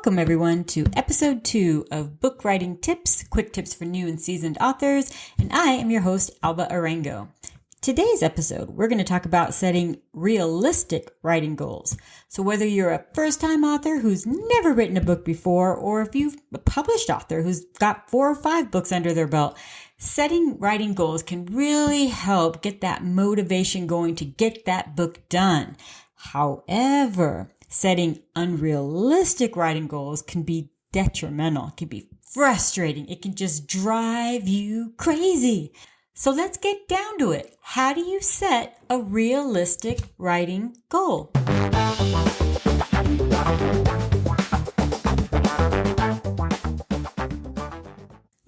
Welcome everyone to episode 2 of Book Writing Tips, quick tips for new and seasoned authors, and I am your host, Alba Arango. Today's episode, we're going to talk about setting realistic writing goals. So whether you're a first-time author who's never written a book before, or if you've a published author who's got 4 or 5 books under their belt, setting writing goals can really help get that motivation going to get that book done. However, setting unrealistic writing goals can be detrimental. It can be frustrating. It can just drive you crazy. So let's get down to it. How do you set a realistic writing goal?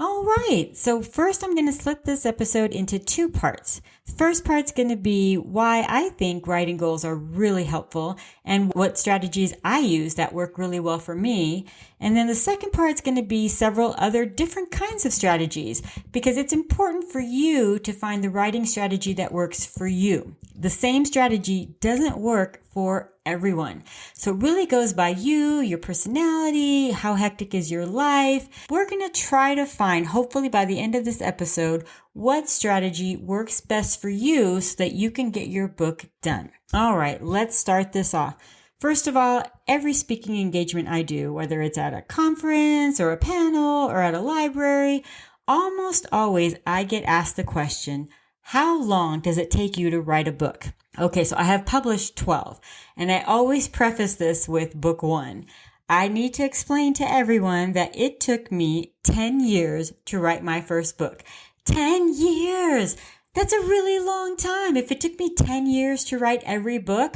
All right, so first I'm going to split this episode into 2 parts. The first part's going to be why I think writing goals are really helpful and what strategies I use that work really well for me. And then the second part's going to be several other different kinds of strategies because it's important for you to find the writing strategy that works for you. The same strategy doesn't work for everyone. So it really goes by you, your personality, how hectic is your life. We're going to try to find, hopefully by the end of this episode, what strategy works best for you so that you can get your book done. All right, let's start this off. First of all, every speaking engagement I do, whether it's at a conference or a panel or at a library, almost always I get asked the question, how long does it take you to write a book? Okay, so I have published 12, and I always preface this with book 1. I need to explain to everyone that it took me 10 years to write my first book. 10 years! That's a really long time. If it took me 10 years to write every book,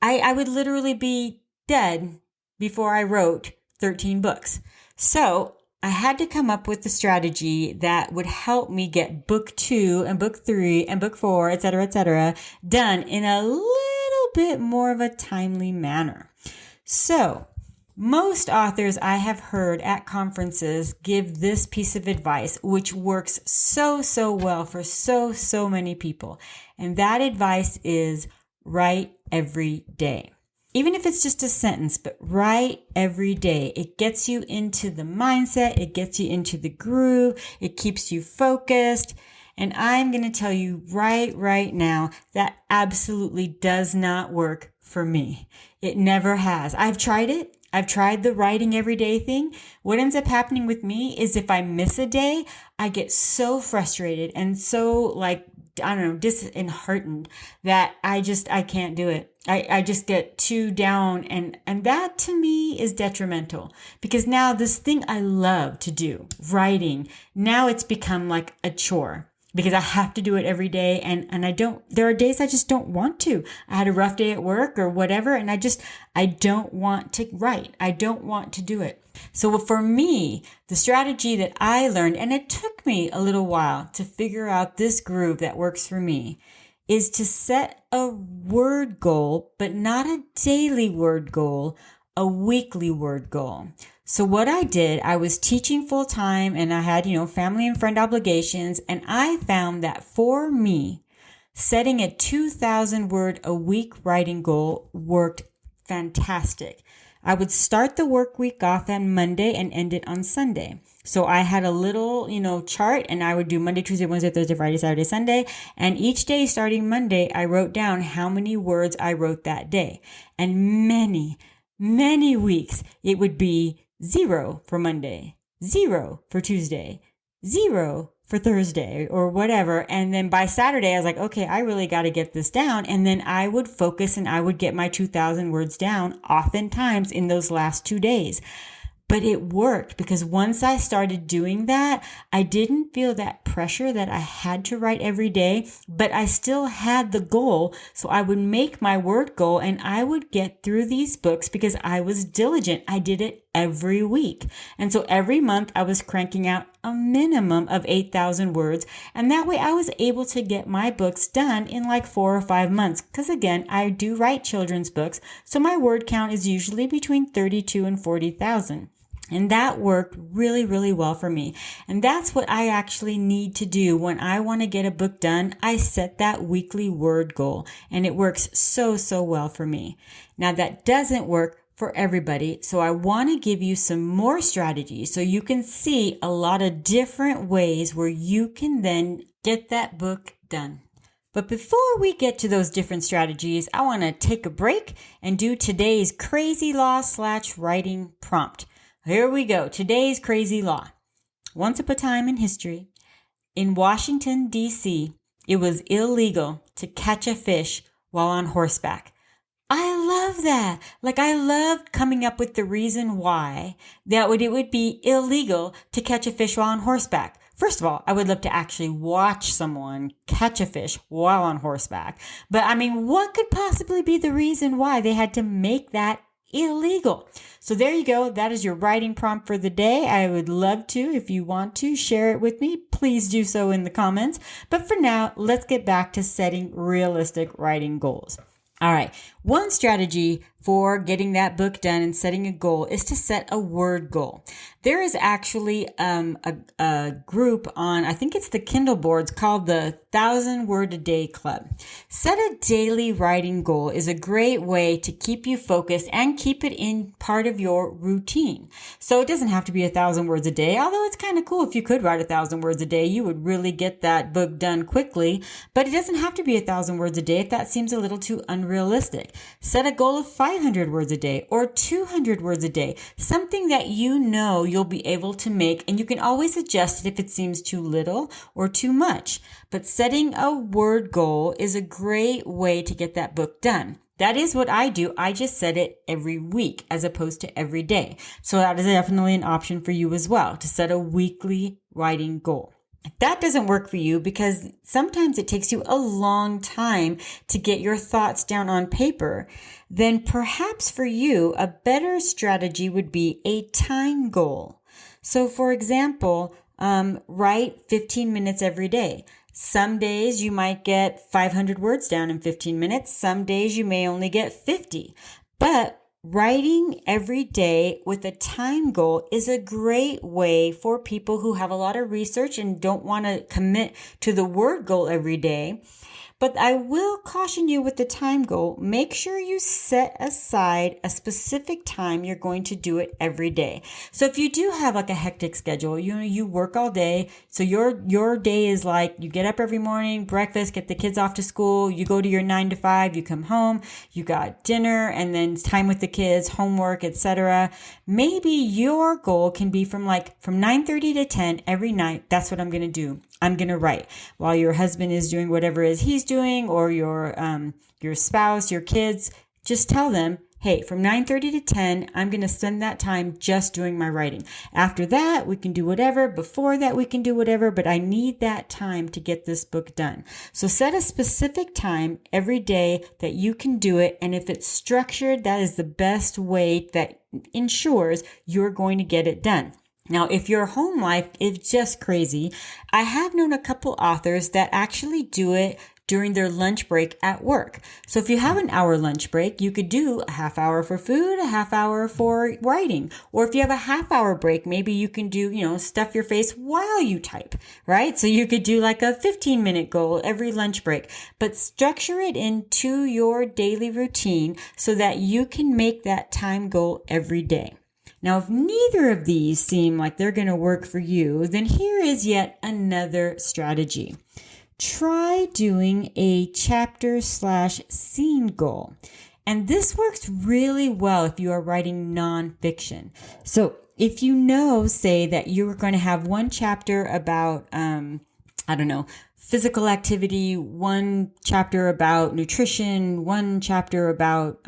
I would literally be dead before I wrote 13 books. So I had to come up with a strategy that would help me get book 2 and book 3 and book 4, etc., done in a little bit more of a timely manner. So most authors I have heard at conferences give this piece of advice, which works so well for so many people. And that advice is write every day. Even if it's just a sentence, but write every day. It gets you into the mindset. It gets you into the groove. It keeps you focused. And I'm going to tell you right now, that absolutely does not work for me. It never has. I've tried it. I've tried the writing every day thing. What ends up happening with me is if I miss a day, I get so frustrated and so disheartened that I can't do it. I just get too down and that to me is detrimental because now this thing I love to do, writing, now it's become like a chore because I have to do it every day and there are days I just don't want to. I had a rough day at work or whatever and I don't want to write. I don't want to do it. So for me, the strategy that I learned, and it took me a little while to figure out this groove that works for me, is to set a word goal, but not a daily word goal, a weekly word goal. So what I did, I was teaching full time and I had, family and friend obligations. And I found that for me, setting a 2,000 word a week writing goal worked fantastic. I would start the work week off on Monday and end it on Sunday. So I had a little, chart and I would do Monday, Tuesday, Wednesday, Thursday, Friday, Saturday, Sunday. And each day starting Monday, I wrote down how many words I wrote that day. And many weeks, it would be 0 for Monday, 0 for Tuesday, 0 for Thursday or whatever. And then by Saturday, I was like, okay, I really got to get this down. And then I would focus and I would get my 2,000 words down oftentimes in those last 2 days. But it worked because once I started doing that, I didn't feel that pressure that I had to write every day, but I still had the goal. So I would make my word goal and I would get through these books because I was diligent. I did it every week. And so every month I was cranking out a minimum of 8,000 words. And that way I was able to get my books done in like 4 or 5 months. Because again, I do write children's books. So my word count is usually between 32 and 40,000. And that worked really well for me. And that's what I actually need to do when I want to get a book done. I set that weekly word goal and it works so well for me. Now that doesn't work for everybody. So I want to give you some more strategies so you can see a lot of different ways where you can then get that book done. But before we get to those different strategies, I want to take a break and do today's crazy law / writing prompt. Here we go. Today's crazy law. Once upon a time in history, in Washington, D.C., it was illegal to catch a fish while on horseback. I love that. I love coming up with the reason why it would be illegal to catch a fish while on horseback. First of all, I would love to actually watch someone catch a fish while on horseback. But what could possibly be the reason why they had to make that illegal? So there you go. That is your writing prompt for the day. I would love to, if you want to share it with me, please do so in the comments. But for now, let's get back to setting realistic writing goals. All right. One strategy for getting that book done and setting a goal is to set a word goal. There is actually a group on, I think it's the Kindle boards, called the 1,000 Word a Day Club. Set a daily writing goal is a great way to keep you focused and keep it in part of your routine. So it doesn't have to be 1,000 words a day, although it's kind of cool if you could write 1,000 words a day. You would really get that book done quickly, but it doesn't have to be 1,000 words a day if that seems a little too unrealistic. Set a goal of 500 words a day or 200 words a day, something that you know you'll be able to make, and you can always adjust it if it seems too little or too much. But setting a word goal is a great way to get that book done. That is what I do. I just set it every week as opposed to every day. So that is definitely an option for you as well, to set a weekly writing goal. If that doesn't work for you, because sometimes it takes you a long time to get your thoughts down on paper, then perhaps for you, a better strategy would be a time goal. So for example, write 15 minutes every day. Some days you might get 500 words down in 15 minutes. Some days you may only get 50. But writing every day with a time goal is a great way for people who have a lot of research and don't want to commit to the word goal every day. But I will caution you with the time goal. Make sure you set aside a specific time you're going to do it every day. So if you do have a hectic schedule, you work all day. So your day is you get up every morning, breakfast, get the kids off to school, you go to your 9 to 5, you come home, you got dinner, and then time with the kids, homework, etc. Maybe your goal can be from 9:30 to 10 every night. That's what I'm going to do. I'm going to write while your husband is doing whatever it is he's doing, or your spouse, your kids. Just tell them, hey, from 9:30 to 10, I'm going to spend that time just doing my writing. After that, we can do whatever. Before that, we can do whatever, but I need that time to get this book done. So set a specific time every day that you can do it. And if it's structured, that is the best way that ensures you're going to get it done. Now, if your home life is just crazy, I have known a couple authors that actually do it during their lunch break at work. So if you have an hour lunch break, you could do a half hour for food, a half hour for writing. Or if you have a half hour break, maybe you can do, stuff your face while you type, right? So you could do a 15-minute goal every lunch break, but structure it into your daily routine so that you can make that time goal every day. Now, if neither of these seem like they're going to work for you, then here is yet another strategy. Try doing a chapter / scene goal. And this works really well if you are writing nonfiction. So if say that you're going to have one chapter about, physical activity, one chapter about nutrition, one chapter about,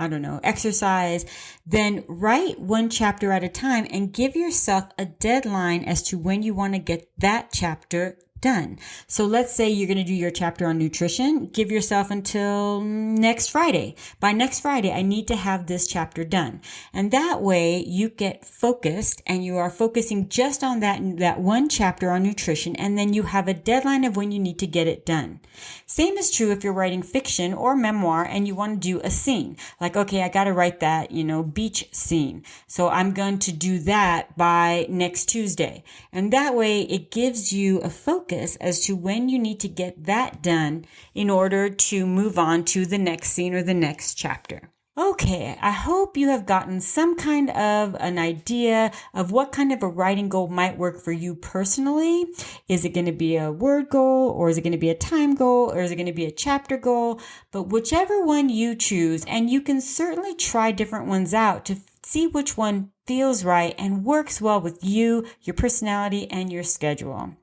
exercise, then write one chapter at a time and give yourself a deadline as to when you want to get that chapter done. So let's say you're going to do your chapter on nutrition. Give yourself until next Friday. By next Friday, I need to have this chapter done. And that way you get focused and you are focusing just on that one chapter on nutrition. And then you have a deadline of when you need to get it done. Same is true if you're writing fiction or memoir and you want to do a scene. Okay, I got to write that, beach scene. So I'm going to do that by next Tuesday. And that way it gives you a focus as to when you need to get that done in order to move on to the next scene or the next chapter. Okay, I hope you have gotten some kind of an idea of what kind of a writing goal might work for you personally. Is it going to be a word goal, or is it going to be a time goal, or is it going to be a chapter goal? But whichever one you choose, and you can certainly try different ones out to see which one feels right and works well with you, your personality, and your schedule.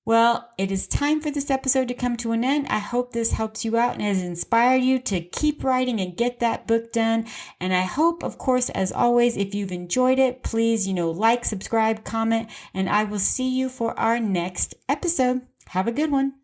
Well, it is time for this episode to come to an end. I hope this helps you out and has inspired you to keep writing and get that book done. And I hope, of course, as always, if you've enjoyed it, please, like, subscribe, comment, and I will see you for our next episode. Have a good one.